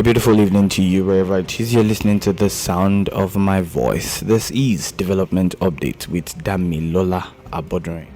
beautiful evening to you wherever it is you're listening to the sound of my voice. This is Development Update with Damilola Abodrin.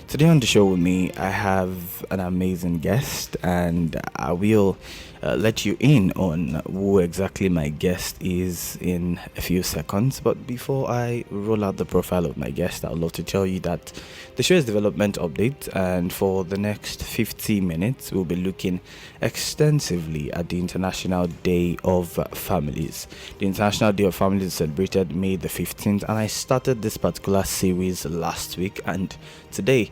Today on the show with me, I have an amazing guest, and I will let you in on who exactly my guest is in a few seconds. But before I roll out the profile of my guest, I would love to tell you that the show is Development Update, and for the next 50 minutes, we'll be looking extensively at the International Day of Families. The International Day of Families is celebrated May the 15th, and I started this particular series last week, and today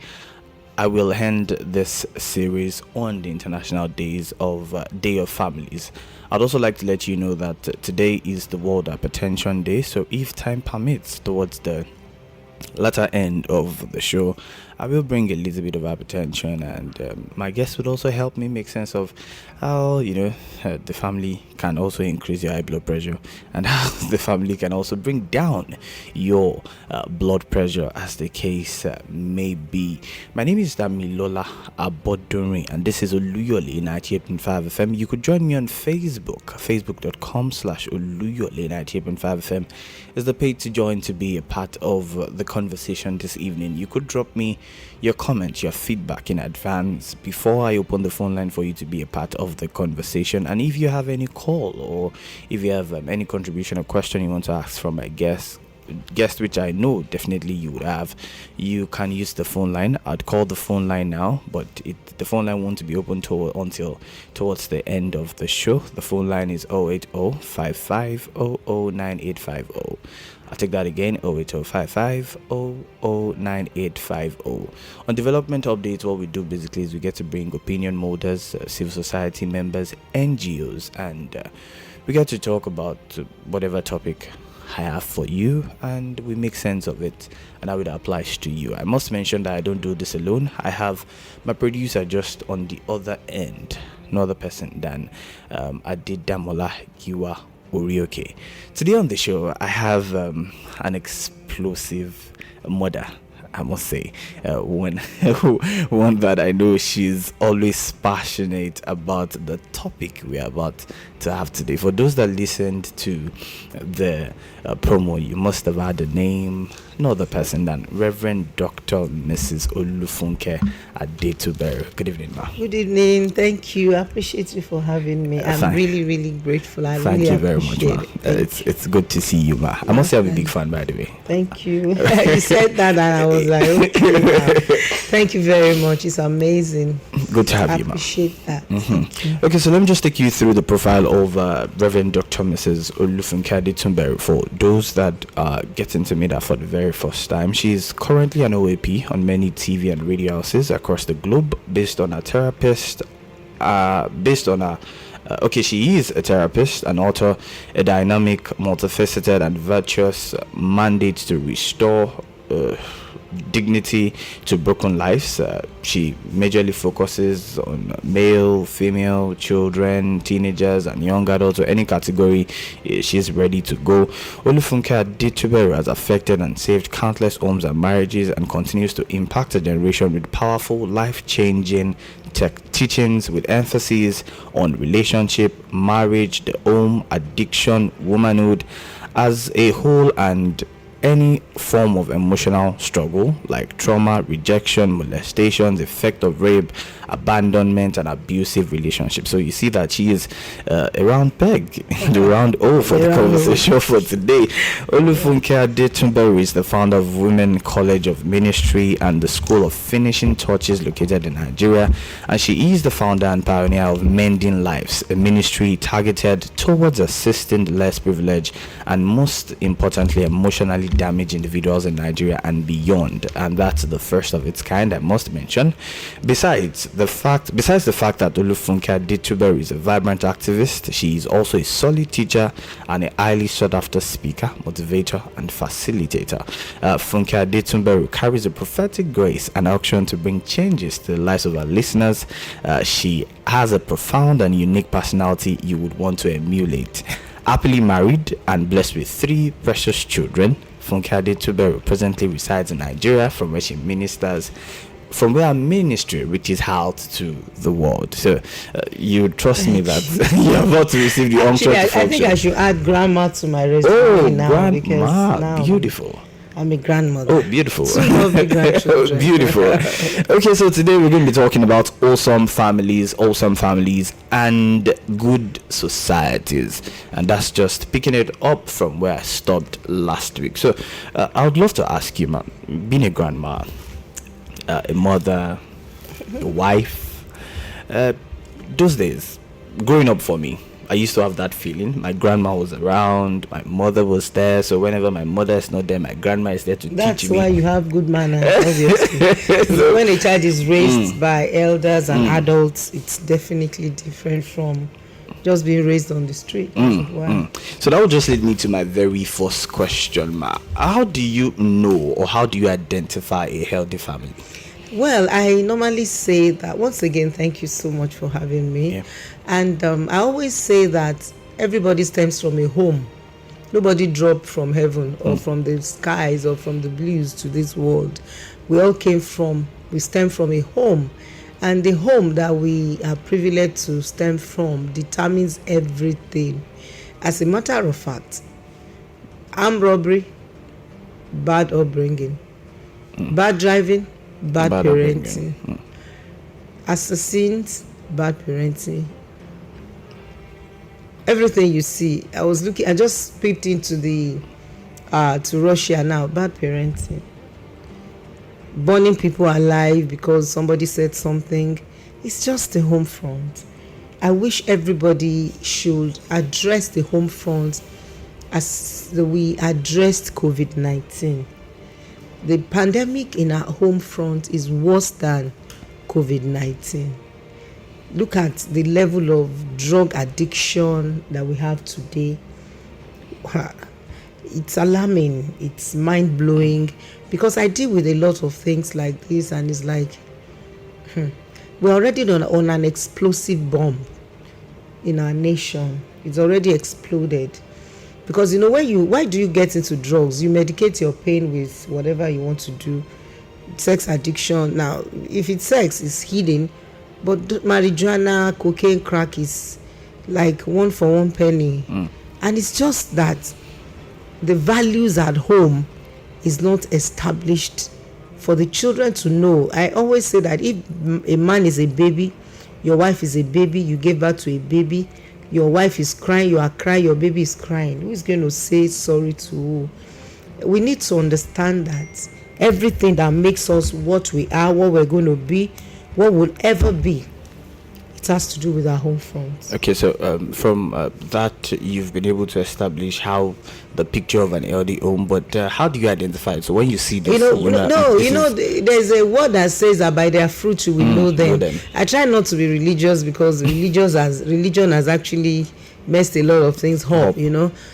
I will end this series on the International Day of Families. I'd also like to let you know that today is the World Hypertension Day, so if time permits, towards the latter end of the show, I will bring a little bit of hypertension, and my guest would also help me make sense of how the family can also increase your high blood pressure, and how the family can also bring down your blood pressure, as the case may be. My name is Damilola Abodunrin, and this is Oluyole 98.5 FM. You could join me on Facebook. Facebook.com/Oluyole 98.5 FM is the page to join to be a part of the conversation this evening. You could drop me your comments, your feedback in advance before I open the phone line for you to be a part of the conversation. And if you have any call, or if you have any contribution or question you want to ask from my guest, which I know definitely you would have, you can use the phone line. I'd call the phone line now, but the phone line won't be open until towards the end of the show. The phone line is 080-5500-9850. I'll take that again, 080-5500-9850. On Development Updates, what we do basically is we get to bring opinion molders, civil society members, NGOs, and we get to talk about whatever topic I have for you, and we make sense of it and how it applies to you. I must mention that I don't do this alone. I have my producer just on the other end, no other person than Adetuberu Giwa Orioke. Today on the show, I have an explosive mother, I must say, one that I know she's always passionate about the topic we are about to have today. For those that listened to the promo, you must have had the name, no other person than Reverend Dr. Mrs. Olufunke Adetuberu. Good evening, ma. Good evening. Thank you. I appreciate you for having me. I'm really, really grateful. Thank you very much, ma. It's good to see you, ma. I must say I'm a big fan, by the way. Thank you. You said that, and I was like, okay. Thank you very much. It's amazing. Good to have you, ma. I appreciate that. Mm-hmm. Okay, so let me just take you through the profile of Reverend Dr. Mrs. Olufunke Adetuberu. For those that are getting to meet her for the very first time, she's currently an OAP on many TV and radio houses across the globe, based on a therapist. She is a therapist, an author, a dynamic, multifaceted, and virtuous mandate to restore dignity to broken lives. She majorly focuses on male, female, children, teenagers, and young adults, or any category she's ready to go. Olufunke Adetuberu has affected and saved countless homes and marriages, and continues to impact a generation with powerful, life-changing teachings with emphasis on relationship, marriage, the home, addiction, womanhood as a whole, and any form of emotional struggle like trauma, rejection, molestation, the effect of rape, abandonment, and abusive relationships. So you see that she is a round peg, the round O for the conversation for today. Olufunke Adetuberu is the founder of Women College of Ministry and the School of Finishing Touches located in Nigeria, and she is the founder and pioneer of Mending Lives, a ministry targeted towards assisting the less privileged and, most importantly, emotionally damaged individuals in Nigeria and beyond. And that's the first of its kind, I must mention. Besides the fact that Olufunke Adetuberu is a vibrant activist, she is also a solid teacher and a highly sought after speaker, motivator, and facilitator. Funke Adetuberu carries a prophetic grace and unction to bring changes to the lives of our listeners. She has a profound and unique personality you would want to emulate. Happily married and blessed with 3 precious children, Funke Adetuberu presently resides in Nigeria, from where she ministers from where ministry reaches out to the world. So you trust me that you're about to receive the Actually, unction. I think I should add grandma to my resume now, because now beautiful. I'm a grandmother. Oh, beautiful. Two lovely grandchildren. Beautiful. Okay, so today we're going to be talking about awesome families, and good societies. And that's just picking it up from where I stopped last week. So I would love to ask you, ma'am, being a grandma, a mother, a wife, those days, growing up for me, I used to have that feeling. My grandma was around, my mother was there, so whenever my mother is not there, my grandma is there to teach me. That's why you have good manners, obviously. So when a child is raised by elders and adults, it's definitely different from just being raised on the street. So that would just lead me to my very first question, ma. How do you know, or how do you identify a healthy family? Well, I normally say that, once again, thank you so much for having me. Yeah. And I always say that everybody stems from a home. Nobody dropped from heaven or from the skies or from the blues to this world. We all we stem from a home. And the home that we are privileged to stem from determines everything. As a matter of fact, armed robbery, bad upbringing, bad driving, bad parenting, assassins, bad parenting. Everything you see, I just peeped into to Russia now, bad parenting. Burning people alive because somebody said something. It's just the home front. I wish everybody should address the home front as we addressed COVID-19. The pandemic in our home front is worse than COVID-19. Look at the level of drug addiction that we have today. It's alarming. It's mind-blowing, because I deal with a lot of things like this, and it's like, we're already on an explosive bomb in our nation. It's already exploded. Because why do you get into drugs? You medicate your pain with whatever you want to do. Sex addiction. Now, if it's sex, it's hidden. But marijuana, cocaine, crack is like 1 for 1 penny. And it's just that the values at home is not established for the children to know. I always say that if a man is a baby, your wife is a baby, you gave birth to a baby, your wife is crying, you are crying, your baby is crying, who is going to say sorry to who? We need to understand that everything that makes us what we are, what we're going to be, what will ever be, it has to do with our home front. Okay, so from that, you've been able to establish how the picture of an healthy home, but how do you identify it? So when you see this, there's a word that says that by their fruit you will know them. I try not to be religious, because religion has actually messed a lot of things up,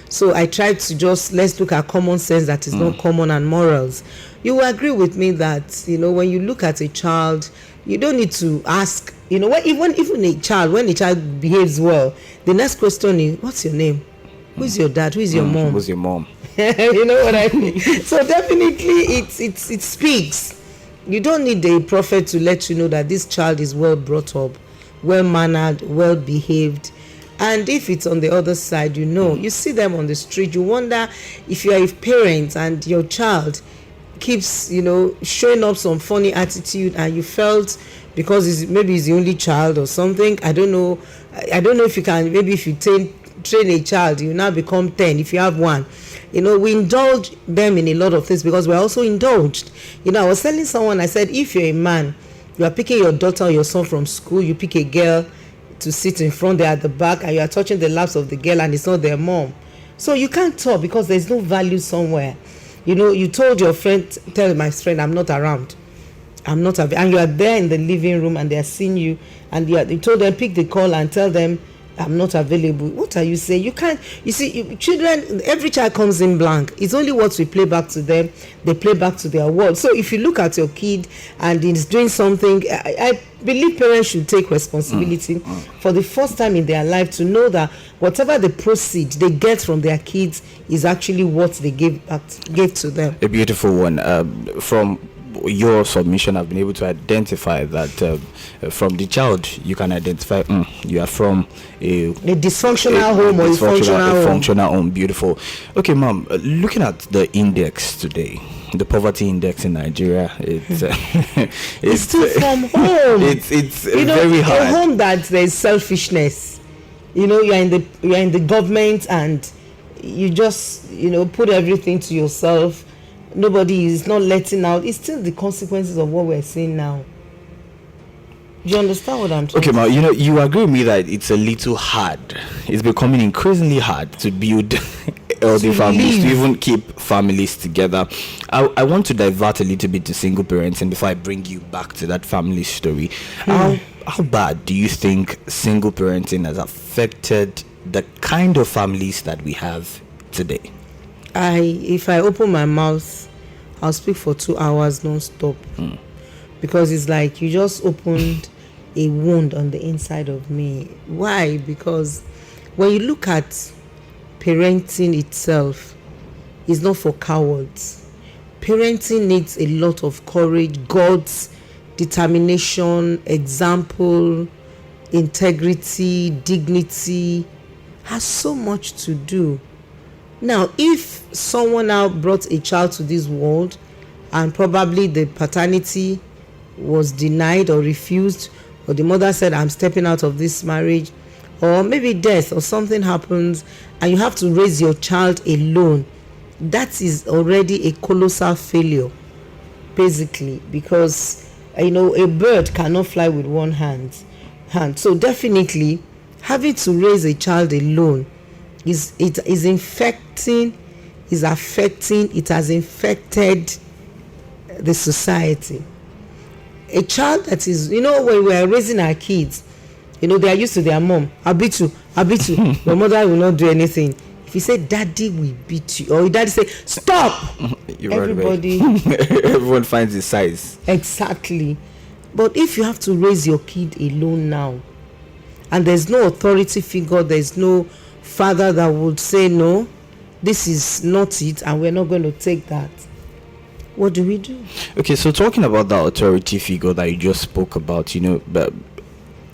So I try to just, let's look at common sense that is not common, and morals. You will agree with me that, when you look at a child, you don't need to ask, even a child, when a child behaves well, the next question is, what's your name? Who's your dad? Who's your mom? Who's your mom? You know what I mean? So definitely it speaks. You don't need a prophet to let you know that this child is well brought up, well mannered, well behaved. And if it's on the other side, you see them on the street, you wonder if you are a parent and your child keeps showing up some funny attitude, and you felt because maybe he's the only child or something. I don't know if you can, maybe if you train a child, you now become 10 if you have one. We indulge them in a lot of things because we're also indulged. I was telling someone, I said, if you're a man, you are picking your daughter or your son from school, you pick a girl to sit in front there at the back, and you are touching the laps of the girl, and it's not their mom. So you can't talk because there's no value somewhere. You told your friend, tell my friend, I'm not around. And you are there in the living room and they are seeing you, and you told them, pick the call and tell them, I'm not available. What are you saying? You can't. You see, children, every child comes in blank. It's only what we play back to them, they play back to their world. So if you look at your kid and he's doing something, I believe parents should take responsibility for the first time in their life to know that whatever the proceed they get from their kids is actually what they gave to them. A beautiful one. From your submission have been able to identify that from the child you can identify you are from a dysfunctional home or a functional home. Beautiful. Okay, ma'am, looking at the index today, the poverty index in Nigeria, it's still from home. It's very high. A home that there's selfishness. You're in the government and you just put everything to yourself. Nobody is not letting out. It's still the consequences of what we're seeing now. Do you understand what I'm talking about? Okay, ma, you agree with me that it's a little hard. It's becoming increasingly hard to build healthy families, to even keep families together. I want to divert a little bit to single parenting before I bring you back to that family story. How bad do you think single parenting has affected the kind of families that we have today? If I open my mouth, I'll speak for 2 hours non-stop. Because it's like you just opened a wound on the inside of me. Why? Because when you look at parenting itself, it's not for cowards. Parenting needs a lot of courage, guts, determination, example, integrity, dignity. Has so much to do. Now, if someone now brought a child to this world and probably the paternity was denied or refused, or the mother said, I'm stepping out of this marriage, or maybe death or something happens and you have to raise your child alone, that is already a colossal failure, basically, because a bird cannot fly with one hand. So definitely having to raise a child alone it has infected the society. A child that is, when we are raising our kids, they are used to their mom. I'll beat you. Your mother will not do anything. If you say daddy will beat you, or your daddy say stop, everyone finds his size. Exactly. But if you have to raise your kid alone now, and there's no authority figure, there's no father that would say no, this is not it and we're not going to take that, what do we do? Okay, so talking about the authority figure that you just spoke about, but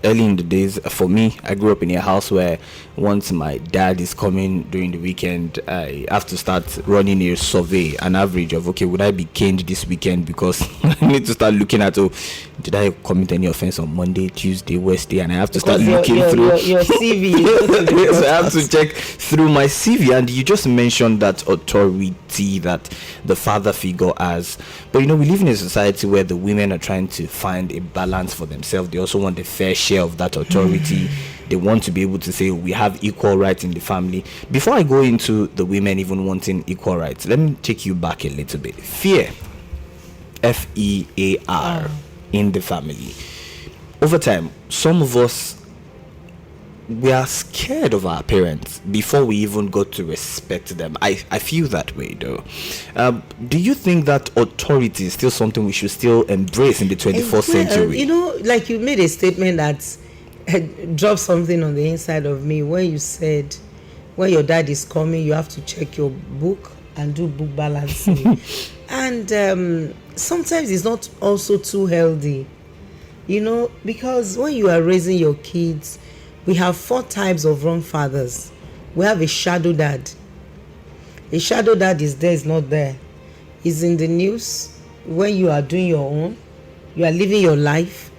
early in the days, for me, I grew up in a house where once my dad is coming during the weekend, I have to start running a survey, an average of, okay, would I be caned this weekend? Because I need to start looking at, did I commit any offense on Monday, Tuesday, Wednesday? And I have to start looking through your CV. So I have to check through my CV. And you just mentioned that authority that the father figure has. But we live in a society where the women are trying to find a balance for themselves. They also want a fair share of that authority. They want to be able to say we have equal rights in the family. Before I go into the women even wanting equal rights, let me take you back a little bit. Fear, FEAR, in the family. Over time, some of us, we are scared of our parents before we even got to respect them. I feel that way though. Do you think that authority is still something we should still embrace in the 21st century? Like you made a statement that dropped something on the inside of me when you said when your dad is coming you have to check your book and do book balancing. And sometimes it's not also too healthy, because when you are raising your kids, we have 4 types of wrong fathers. We have a shadow dad. A shadow dad is there, is not there. He's in the news when you are doing your own. You are living your life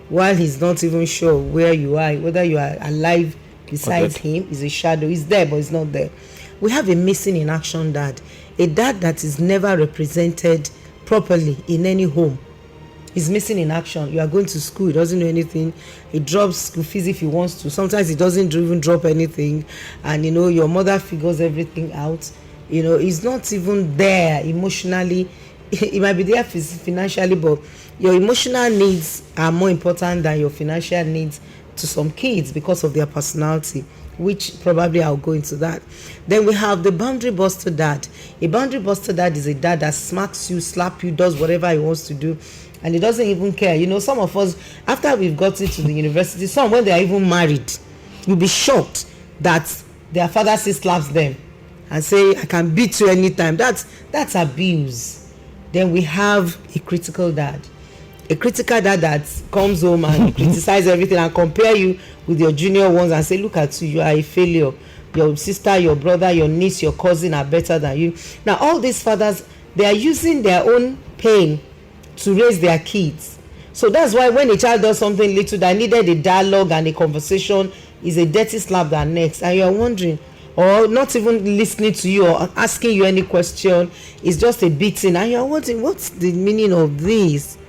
while he's not even sure where you are, whether you are alive besides him. Is a shadow. He's there, but he's not there. We have a missing in action dad. A dad that is never represented properly in any home. He's missing in action. You are going to school, he doesn't know anything. He drops school fees if he wants to. Sometimes he doesn't even drop anything. And your mother figures everything out. He's not even there emotionally. He might be there financially, but your emotional needs are more important than your financial needs to some kids because of their personality, which probably I'll go into that. Then we have the boundary buster dad. A boundary buster dad is a dad that smacks you, slap you, does whatever he wants to do, and he doesn't even care. Some of us, after we've got into the university, some when they are even married, you'll be shocked that their father still slaps them and say, I can beat you anytime. That's abuse. Then we have a critical dad. A critical dad that comes home and criticizes everything and compare you with your junior ones and say, look at you, you are a failure. Your sister, your brother, your niece, your cousin are better than you. Now, all these fathers, they are using their own pain to raise their kids. So that's why when a child does something little that needed a dialogue and a conversation, is a dirty slap that next, and you are wondering, or not even listening to you or asking you any question, it's just a beating, and you are wondering, what's the meaning of this?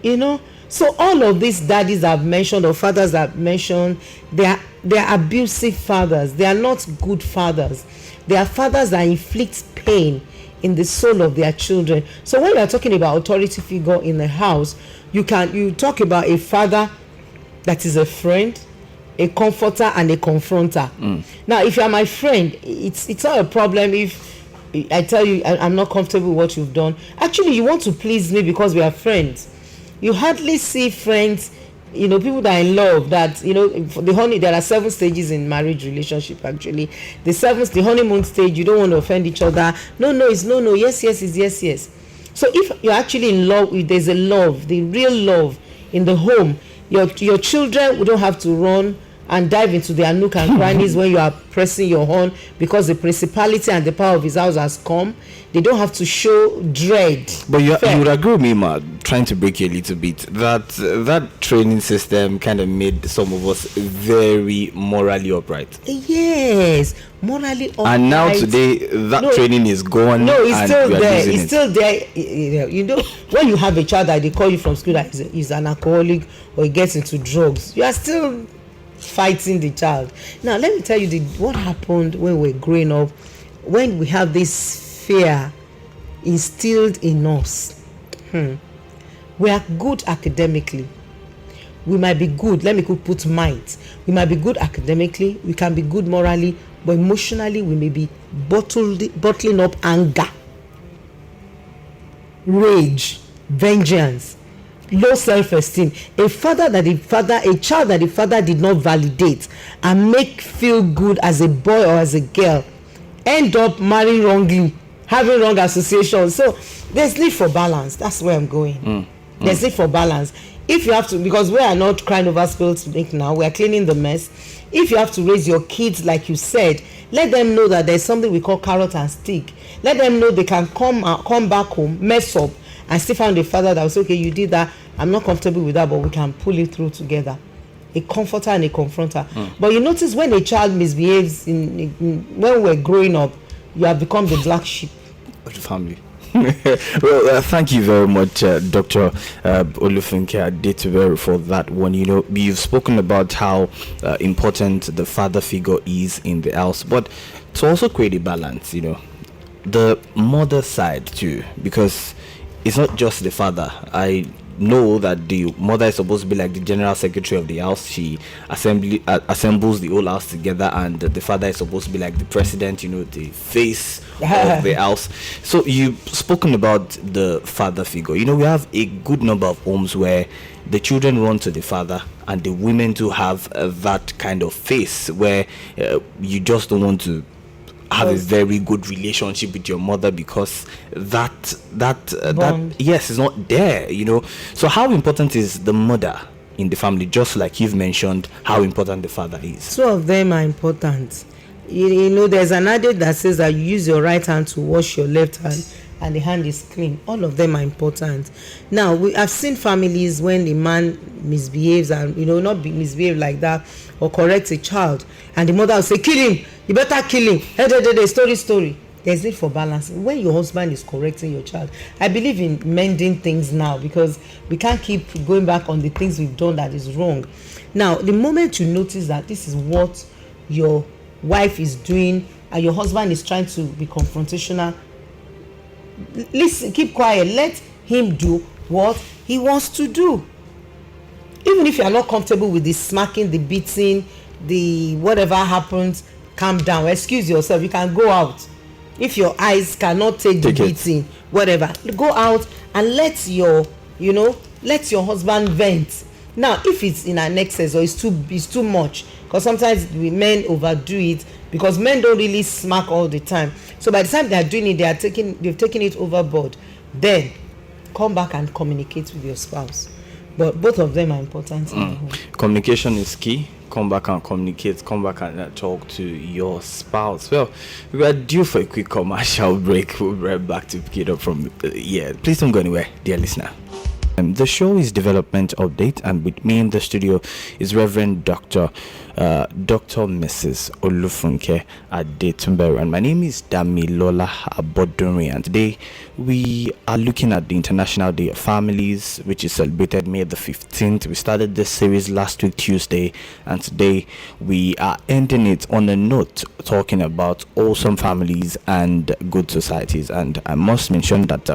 You know, so all of these daddies I've mentioned or fathers I've mentioned, they are abusive fathers. They are not good fathers. They are fathers that inflict pain in the soul of their children. So when you are talking about authority figure in the house, you talk about a father that is a friend, a comforter, and a confronter. Now, if you are my friend, it's not a problem if I tell you I'm not comfortable with what you've done. Actually, you want to please me because we are friends. You hardly see friends, people that are in love, that, for there are 7 stages in marriage relationship. Actually, the honeymoon stage, you don't want to offend each other. No is no, yes is yes. So if you're actually in love, if there's a love, the real love in the home, your children don't have to run and dive into their nook and crannies when you are pressing your horn because the principality and the power of his house has come. They don't have to show dread. But you would agree with me, Ma, trying to break you a little bit, that training system kind of made some of us very morally upright. Yes, morally upright. And now today, training is gone. No, it's still there. It's still there. When you have a child that they call you from school that is an alcoholic or he gets into drugs, you are still fighting the child. Now let me tell you what happened when we were growing up, when we have this fear instilled in us. We are good academically, we might be good, let me put might, we might be good academically, we can be good morally, but emotionally we may be bottling up anger, rage, vengeance, low self-esteem. A child that the father did not validate and make feel good as a boy or as a girl end up marrying wrongly, having wrong associations. So there's need for balance. That's where I'm going. There's need for balance. If you have to, because we are not crying over spilled milk now, we are cleaning the mess. If you have to raise your kids like you said, let them know that there's something we call carrot and stick. Let them know they can come back home, mess up, and still find a father that will say, okay, you did that, I'm not comfortable with that, but we can pull it through together. A comforter and a confronter. But you notice when a child misbehaves when we're growing up, you have become the black sheep of the family. Well, thank you very much, Dr. Olufunke Adetuberu, for that one. You've spoken about how important the father figure is in the house, but to also create a balance, the mother side too, because it's not just the father. I know that the mother is supposed to be like the general secretary of the house. She assembles the whole house together, and the father is supposed to be like the president, the face of the house. So you've spoken about the father figure. We have a good number of homes where the children run to the father, and the women do have that kind of face where you just don't want to have a very good relationship with your mother because that yes is not there. So how important is the mother in the family, just like you've mentioned how important the father is? Two of them are important. There's an adage that says that you use your right hand to wash your left hand and the hand is clean. All of them are important. Now I've seen families when the man misbehaves and not misbehave like that or corrects a child, and the mother will say, kill him, you better kill him, story. There's need for balance. When your husband is correcting your child, I believe in mending things now, because we can't keep going back on the things we've done that is wrong. Now the moment you notice that this is what your wife is doing and your husband is trying to be confrontational, listen, keep quiet, let him do what he wants to do. Even if you are not comfortable with the smacking, the beating, the whatever happens, calm down, excuse yourself, you can go out. If your eyes cannot take the beating, whatever, go out and let your husband vent. Now if it's in an excess or it's too much, because sometimes men overdo it, because men don't really smack all the time. So by the time they are doing it, they've taken it overboard. then come back and communicate with your spouse. But both of them are important in the home. Communication is key. Come back and communicate. Come back and talk to your spouse. Well, we are due for a quick commercial break. We'll be right back to pick it up from here. Please don't go anywhere, dear listener. The show is Development Update, and with me in the studio is Reverend Dr. Mrs. Olufunke Adetuberu, and my name is Damilola Abodunri, and today we are looking at the International Day of Families, which is celebrated May the 15th. We started this series last week Tuesday, and today we are ending it on a note talking about awesome families and good societies. And I must mention that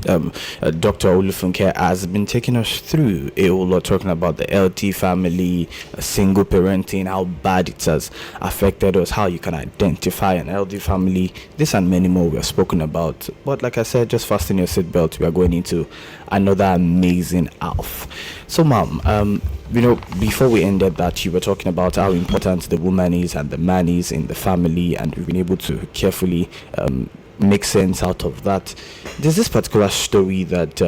Dr. Olufunke has been taking us through a whole lot, talking about the LT family, single parenting, how bad it has affected us, how you can identify an LD family, this and many more we have spoken about. But like I said, just fasten your seatbelt. We are going into another amazing half. So, Mom, before we ended that, you were talking about how important the woman is and the man is in the family, and we've been able to carefully make sense out of that. There's this particular story that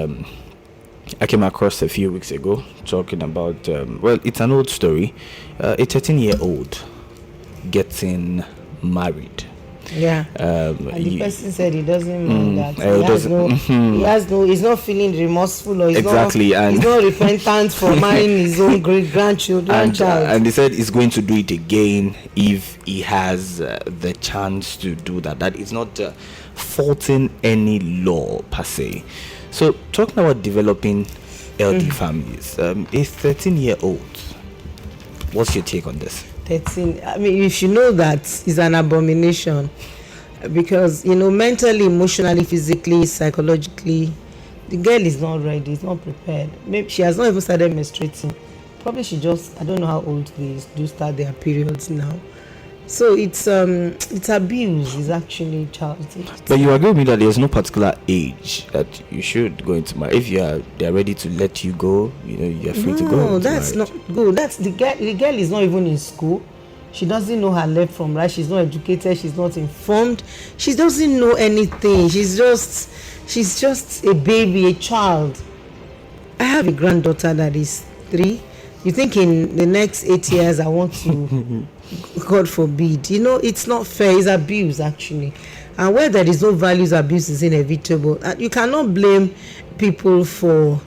I came across a few weeks ago, talking about it's an old story. A 13-year-old getting married. Yeah. And the person said he doesn't know that. He's not feeling remorseful, or he's not repentant for marrying his own great grandchild. And he said he's going to do it again if he has the chance to do that. That is not faulting any law per se. So, talking about developing LD families, a 13-year-old, what's your take on this? 13. I mean, you should know that is an abomination, because mentally, emotionally, physically, psychologically, the girl is not ready, is not prepared. Maybe she has not even started menstruating. Probably she just, I don't know how old they do start their periods now. So it's abuse. It's actually child. But you agree with me that there's no particular age that you should go into marriage. If they're ready to let you go, you're free to go. No, that's not good. That's the girl. The girl is not even in school. She doesn't know her left from right. She's not educated. She's not informed. She doesn't know anything. She's just a baby, a child. I have a granddaughter that is 3. You think in the next 8 years I want to God forbid, it's not fair. It's abuse, actually. And where there is no values, abuse is inevitable. And you cannot blame people for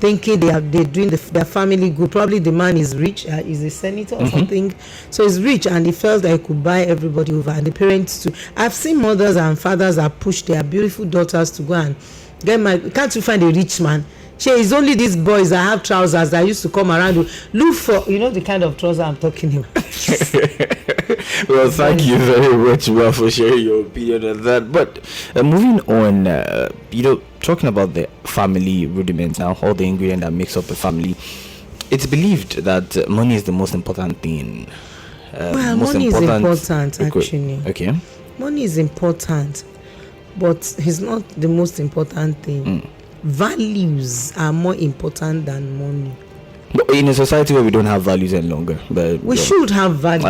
thinking they're doing their family good. Probably the man is rich, is a senator or something, so he's rich, and he felt that he could buy everybody over, and the parents too. I've seen mothers and fathers that push their beautiful daughters to go and get married. Can't you find a rich man? It's only these boys that have trousers that used to come around to look for, the kind of trouser I'm talking about. Well, thank you very much, well, for sharing your opinion on that. But moving on, talking about the family rudiments now, all the ingredients that makes up a family, it's believed that money is the most important thing. Money is important, actually. Okay. Money is important, but it's not the most important thing. Values are more important than money. But in a society where we don't have values any longer, but we should have values.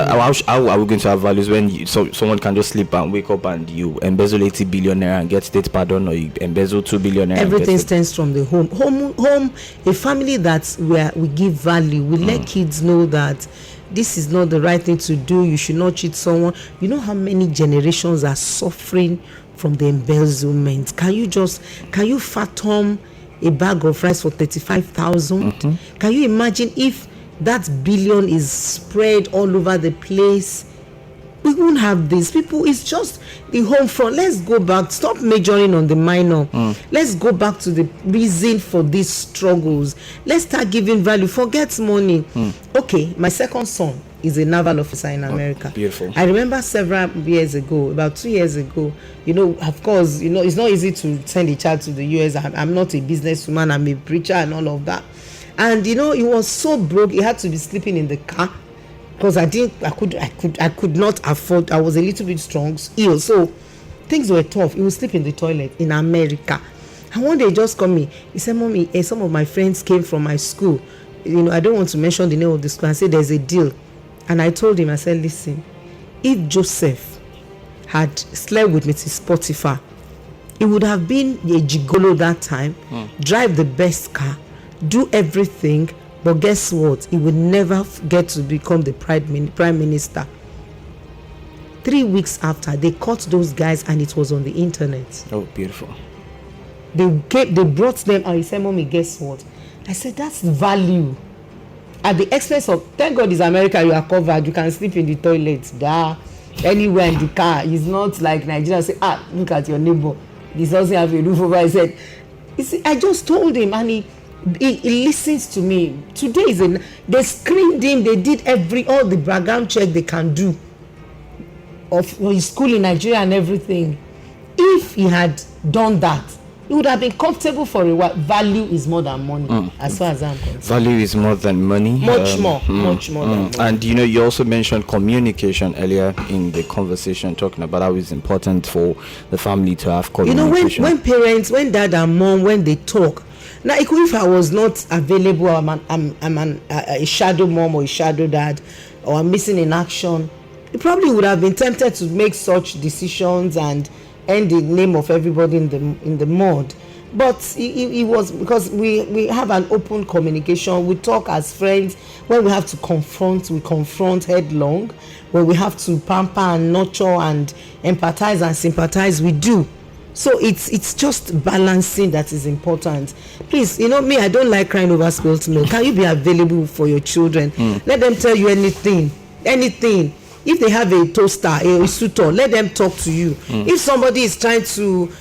How are we going to have values when someone can just sleep and wake up and you embezzle 80 billion naira and get state pardon, or you embezzle 2 billion naira? Everything stems from the home. Home, a family that's where we give value. We let kids know that this is not the right thing to do. You should not cheat someone. You know how many generations are suffering from the embezzlement? Can you fathom a bag of rice for 35,000? Can you imagine if that billion is spread all over the place? We won't have this. People, it's just the home front. Let's go back. Stop majoring on the minor. Let's go back to the reason for these struggles. Let's start giving value. Forget money. Okay, my second son is a naval officer in America. Beautiful. I remember several years ago, about 2 years ago, of course, it's not easy to send a child to the US. I'm not a businesswoman. I'm a preacher and all of that. And, he was so broke. He had to be sleeping in the car because I could not afford. I was a little bit strong, ill. So things were tough. He would sleep in the toilet in America. And one day he just called me. He said, "Mommy, some of my friends came from my school. I don't want to mention the name of the school. I said, there's a deal." And I told him, I said, "Listen, if Joseph had slept with Mrs. Potiphar, He would have been a gigolo that time, drive the best car, do everything, but guess what? He would never get to become the prime minister. 3 weeks after, they caught those guys and it was on the internet. Oh, beautiful. They brought them and he said, Mommy, guess what? I said, that's value. At the expense of, thank God it's America, you are covered, you can sleep in the toilet, anywhere in the car. It's not like Nigeria say, look at your neighbor, this doesn't have a roof over. I said, I just told him and he listens to me. Today they screened him, they did all the background check they can do of his school in Nigeria and everything. If he had done that, he would have been comfortable for a while. Value is more than money, as far as I'm concerned. Value is more than money. Much more than money. And you also mentioned communication earlier in the conversation, talking about how it's important for the family to have communication. When parents, when dad and mom, when they talk. Now, if I was not available, I'm a shadow mom or a shadow dad, or I'm missing in action, he probably would have been tempted to make such decisions and end the name of everybody in the mud. But he was, because we have an open communication. We talk as friends. When we have to confront, we confront headlong. When we have to pamper and nurture and empathize and sympathize, we do. So it's just balancing that is important. Please, me, I don't like crying over spilled milk. Can you be available for your children? Let them tell you anything. If they have a toaster, a suitor, let them talk to you. If somebody is trying to,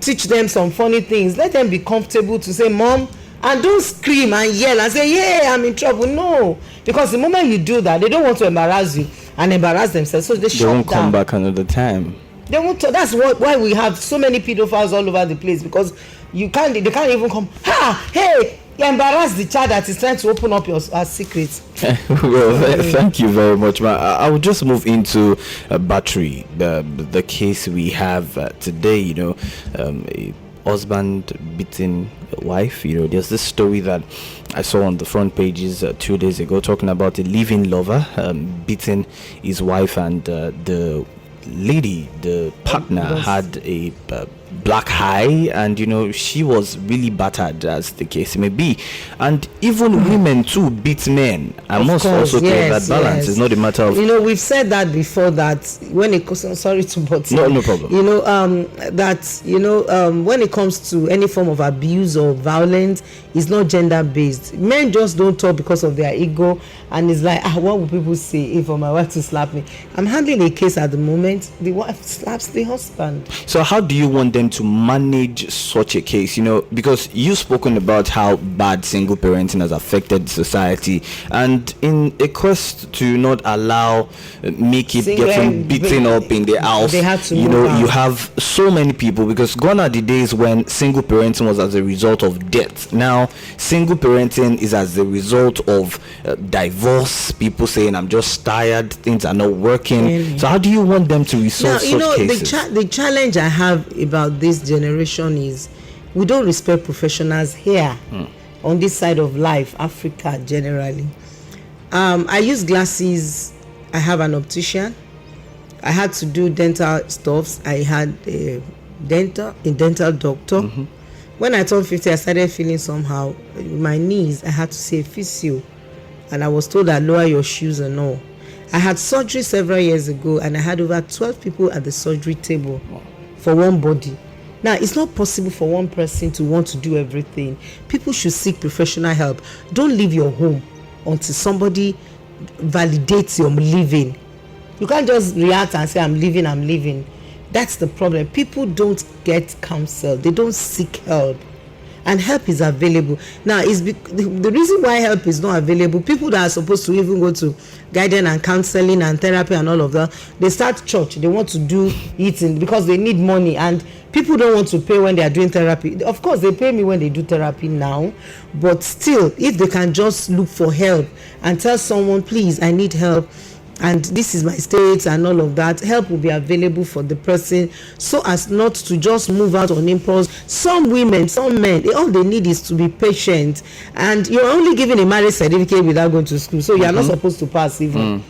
teach them some funny things, let them be comfortable to say, Mom, and don't scream and yell and say, yeah, I'm in trouble. No, because the moment you do that, they don't want to embarrass you and embarrass themselves, so they shut down. They won't come back another time. They won't. That's why we have so many pedophiles all over the place, because they can't even come. Hey, you embarrass the child that is trying to open up your secrets. Well, thank you very much, ma. I will just move into battery, the case we have today. A husband beating a wife. There's this story that I saw on the front pages 2 days ago, talking about a living lover beating his wife, and the lady, the partner, had a black eye, and she was really battered, as the case may be. And even women too beat men. I must also create that balance. It's not a matter of, we've said that before, that when it comes, sorry to butt in, no problem, when it comes to any form of abuse or violence, it's not gender based. Men just don't talk because of their ego, and it's like, what will people say if my wife to slap me? I'm handling a case at the moment, the wife slaps the husband. So how do you want them to manage such a case? Because you've spoken about how bad single parenting has affected society, and in a quest to not allow make it getting beaten up in the house, they have to you have so many people, because gone are the days when single parenting was as a result of death. Now single parenting is as a result of divorce, people saying, I'm just tired, things are not working. So how do you want them to resolve such cases? The challenge I have about this generation is we don't respect professionals here on this side of life, Africa generally. I use glasses. I have an optician. I had to do dental stuffs. I had a dental doctor. When I turned 50, I started feeling somehow with my knees. I had to say physio, and I was told that lower your shoes and all. I had surgery several years ago, and I had over 12 people at the surgery table for one body. Now, it's not possible for one person to want to do everything. People should seek professional help. Don't leave your home until somebody validates your living. You can't just react and say, I'm leaving. That's the problem. People don't get counsel. They don't seek help. And help is available. Now, the reason why help is not available, people that are supposed to even go to guidance and counseling and therapy and all of that, they start church. They want to do it because they need money, and people don't want to pay when they are doing therapy. Of course, they pay me when they do therapy now, but still, if they can just look for help and tell someone, please, I need help, and this is my state and all of that, help will be available for the person, so as not to just move out on impulse. Some women, some men, all they need is to be patient, and you're only given a marriage certificate without going to school, so you're not supposed to pass even.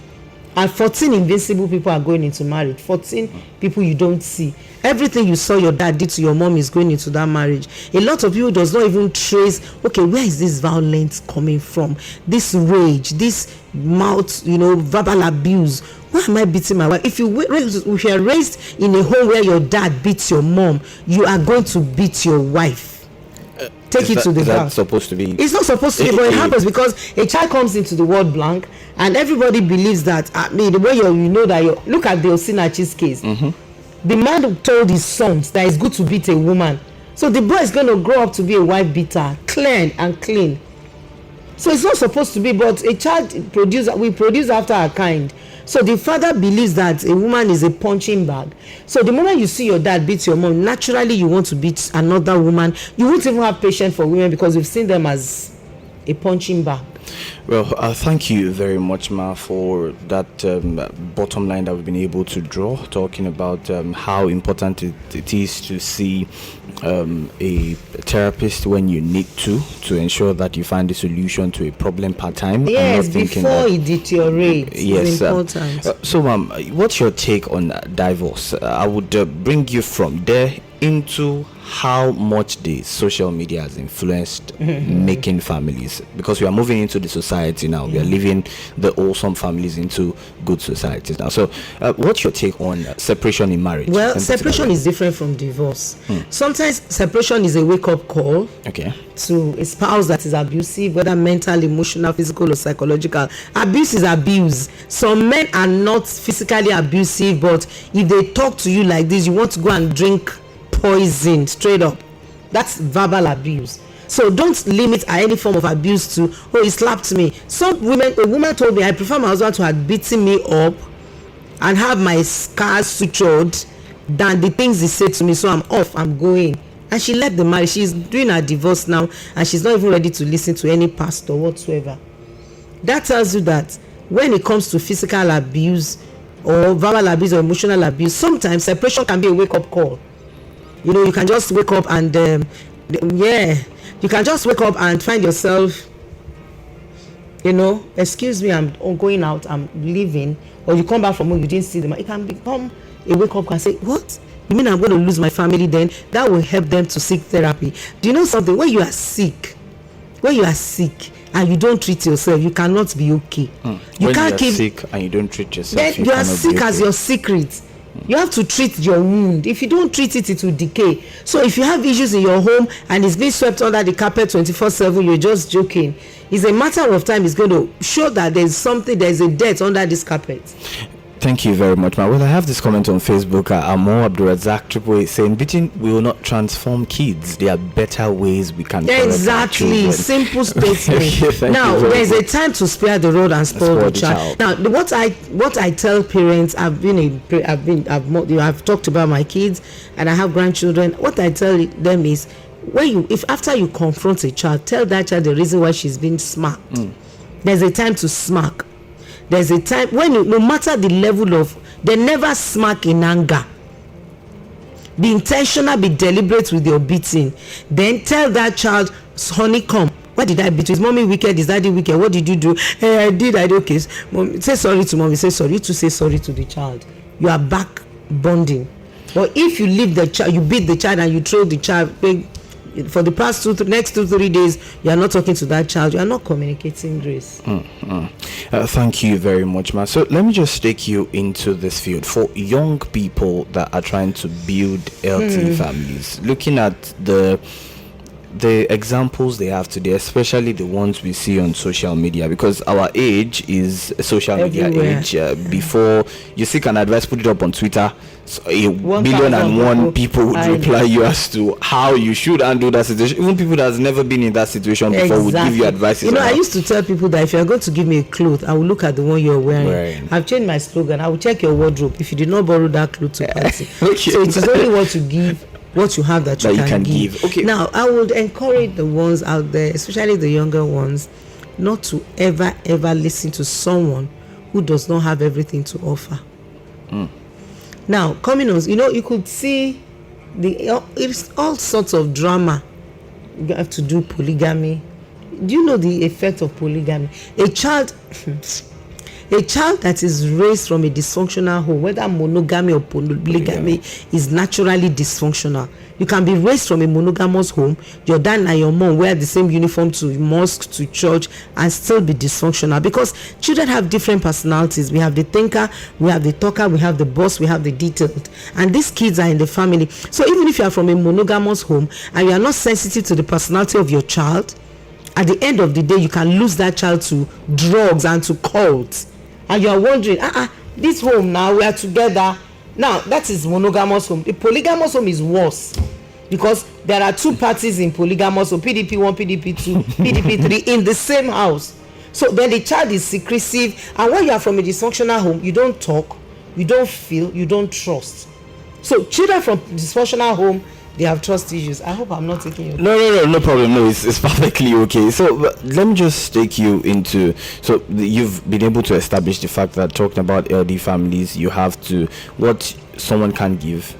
And 14 invincible people are going into marriage. 14 people you don't see. Everything you saw your dad did to your mom is going into that marriage. A lot of people does not even trace, okay, where is this violence coming from? This rage, this mouth, verbal abuse. Why am I beating my wife? If you are raised in a home where your dad beats your mom, you are going to beat your wife. Take it to the house. Supposed to be? It's not supposed to be, but it happens because a child comes into the world blank, and everybody believes that. The way look at the Osinachi's case. The man told his sons that it's good to beat a woman, so the boy is going to grow up to be a wife beater, clean and clean. So it's not supposed to be, but a child we produce after our kind. So the father believes that a woman is a punching bag. So the moment you see your dad beat your mom, naturally you want to beat another woman. You won't even have patience for women because we've seen them as a punching bag. Well, thank you very much, Ma, for that bottom line that we've been able to draw, talking about how important it is to see a therapist when you need to ensure that you find a solution to a problem part-time. Yes, before it deteriorates. Yes, it's important. So, Ma'am, what's your take on divorce? I would bring you from there into how much the social media has influenced making families, because we are moving into the society now. We are leaving the awesome families into good societies now. So what's your take on separation in marriage? Well, separation is different from divorce. Sometimes separation is a wake-up call to a spouse that is abusive, whether mental, emotional, physical or psychological. Abuse is abuse. Some men are not physically abusive, but if they talk to you like this, you want to go and drink poison straight up. That's verbal abuse. So don't limit any form of abuse to, he slapped me. A woman told me, I prefer my husband to have beaten me up and have my scars sutured than the things he said to me. So I'm off, I'm going. And she left the marriage. She's doing her divorce now, and she's not even ready to listen to any pastor whatsoever. That tells you that when it comes to physical abuse or verbal abuse or emotional abuse, sometimes separation can be a wake-up call. You can just wake up and you can just wake up and find yourself, excuse me, I'm going out, I'm leaving, or you come back from home, you didn't see them. It can become a wake up and say, what? You mean I'm going to lose my family? Then that will help them to seek therapy. Do you know something? When you are sick and you don't treat yourself, you cannot be okay. You can't keep sick and you don't treat yourself. You are sick as your secret. You have to treat your wound. If you don't treat it, it will decay. So if you have issues in your home and it's being swept under the carpet 24/7, you're just joking. It's a matter of time. It's going to show that there's a debt under this carpet. Thank you very much, man. Well, I have this comment on Facebook. Amo Abdurazak Triple saying, beating will not transform kids. There are better ways we can correct exactly. Simple statement. Now, there's a time to spare the rod and spoil the child. Now, what I tell parents, I've talked about my kids and I have grandchildren. What I tell them is, if after you confront a child, tell that child the reason why she's being smacked. There's a time to smack. There's a time when no matter the level of, they never smack in anger. Be intentional, be deliberate with your beating. Then tell that child, honey, come. What did I beat you? Is mommy wicked? Is daddy wicked? What did you do? I did. Okay. Mom, say sorry to mommy. Say sorry. You to say sorry to the child. You are back bonding. But if you leave the child, you beat the child and you throw the child, for the past next 2-3 days, you are not talking to that child. You are not communicating grace. Thank you very much, ma. So let me just take you into this field for young people that are trying to build healthy families. Looking at the examples they have today, especially the ones we see on social media, because our age is a social media age. Before you seek an advice, put it up on Twitter. So 1,000,001 people would reply you as to how you should handle that situation. Even people that has never been in that situation before would give you advice. I used to tell people that if you're going to give me a cloth, I will look at the one you're wearing. I've changed my slogan. I will check your wardrobe if you did not borrow that cloth to party. So it is only what you give, what you have that you can give. Okay. Now, I would encourage the ones out there, especially the younger ones, not to ever listen to someone who does not have everything to offer. Now, coming on, you could see it's all sorts of drama. You have to do polygamy. Do you know the effect of polygamy? A child A child that is raised from a dysfunctional home, whether monogamy or polygamy, is naturally dysfunctional. You can be raised from a monogamous home, your dad and your mom wear the same uniform to mosque, to church, and still be dysfunctional, because children have different personalities. We have the thinker, we have the talker, we have the boss, we have the detailed, and these kids are in the family. So even if you are from a monogamous home and you are not sensitive to the personality of your child, at the end of the day you can lose that child to drugs and to cults, and you are wondering, this home now we are together. Now that is monogamous home. The polygamous home is worse, because there are two parties in polygamous home, PDP 1, PDP 2, PDP 3 in the same house. So then the child is secretive, and when you are from a dysfunctional home, you don't talk, you don't feel, you don't trust. So children from dysfunctional home, they have trust issues. I hope I'm not taking you. No problem. No, it's perfectly okay. So let me just take you into, so you've been able to establish the fact that talking about LD families, you have to, what someone can give,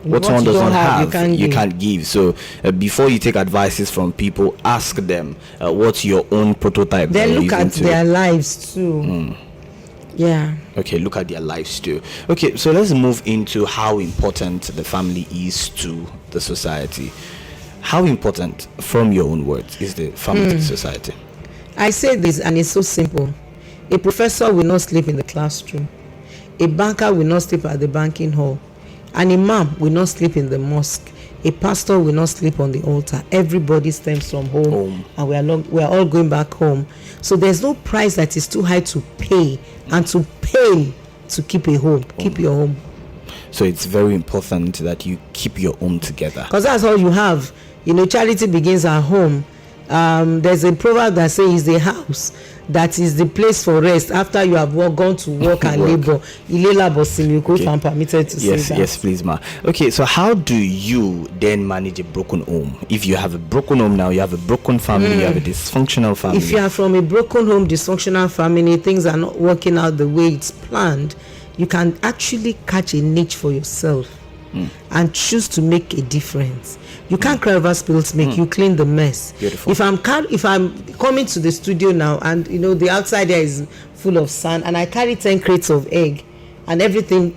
what someone doesn't have, you can't give. So before you take advices from people, ask them what's your own prototype. Then look at their lives too. Yeah. Okay, look at their lives too. Okay, so let's move into how important the family is to the society. How important, from your own words, is the family to society? I say this, and it's so simple. A professor will not sleep in the classroom. A banker will not sleep at the banking hall. An imam will not sleep in the mosque. A pastor will not sleep on the altar. Everybody stems from home. And we are all going back home. So there's no price that is too high to pay and to pay to keep a home. Keep your home. So it's very important that you keep your home together, because that's all you have. Charity begins at home. There's a proverb that says the house that is the place for rest after you have gone to work and labor. If I'm permitted to say that. Yes, please, ma. Okay, so how do you then manage a broken home? If you have a broken home now, you have a broken family, you have a dysfunctional family. If you are from a broken home, dysfunctional family, things are not working out the way it's planned, you can actually catch a niche for yourself and choose to make a difference. You can't cry over spilled milk. You clean the mess. Beautiful. If I'm coming to the studio now, and the outside there is full of sand, and I carry 10 crates of egg, and everything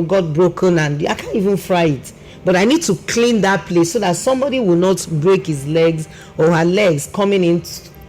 got broken, and I can't even fry it, but I need to clean that place so that somebody will not break his legs or her legs coming in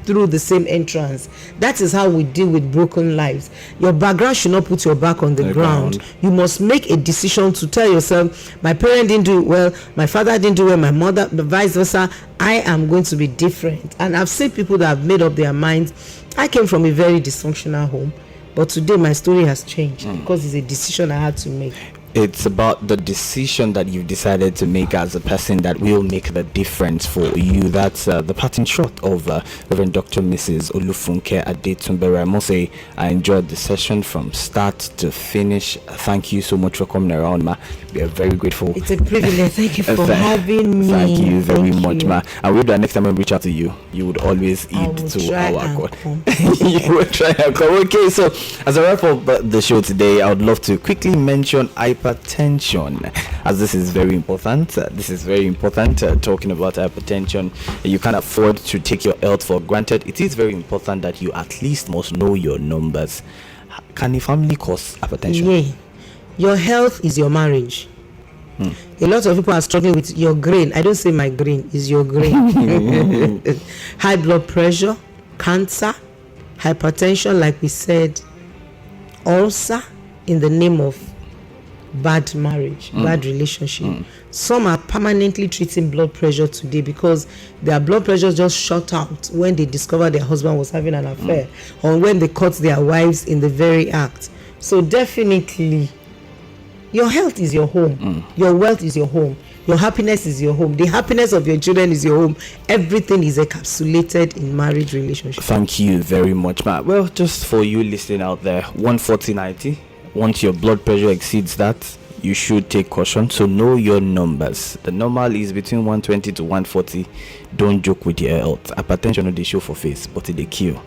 through the same entrance. That is how we deal with broken lives. Your background should not put your back on the ground. You must make a decision to tell yourself, my parent didn't do it well, my father didn't do it well, my mother, vice versa. I am going to be different. And I've seen people that have made up their minds. I came from a very dysfunctional home, but today my story has changed because it's a decision I had to make. It's about the decision that you've decided to make as a person that will make the difference for you. That's the parting shot of Reverend Dr. Mrs. Olufunke Adetuberu. I must say I enjoyed the session from start to finish. Thank you so much for coming around, ma. We are very grateful. It's a privilege. Thank you for having me. Thank you very much, ma. And we'll do that next time we reach out to you. You would always heed to our call. You will try and come. Okay, so as a wrap up the show today, I would love to quickly mention hypertension, as this is very important. Talking about hypertension, you can't afford to take your health for granted. It is very important that you at least must know your numbers. Can a family cause hypertension? Yeah, your health is your marriage. A lot of people are struggling with your grain. I don't say my grain, is your grain. High blood pressure, cancer, hypertension, like we said, ulcer, in the name of bad marriage, bad relationship. Some are permanently treating blood pressure today because their blood pressure just shot out when they discovered their husband was having an affair or when they caught their wives in the very act. So definitely, your health is your home. Your wealth is your home. Your happiness is your home. The happiness of your children is your home. Everything is encapsulated in marriage relationship. Thank you very much, Matt. Well, just for you listening out there, 140/90. Once your blood pressure exceeds that, you should take caution. So know your numbers. The normal is between 120 to 140. Don't joke with your health. Hypertension on the show for face, but it a kill.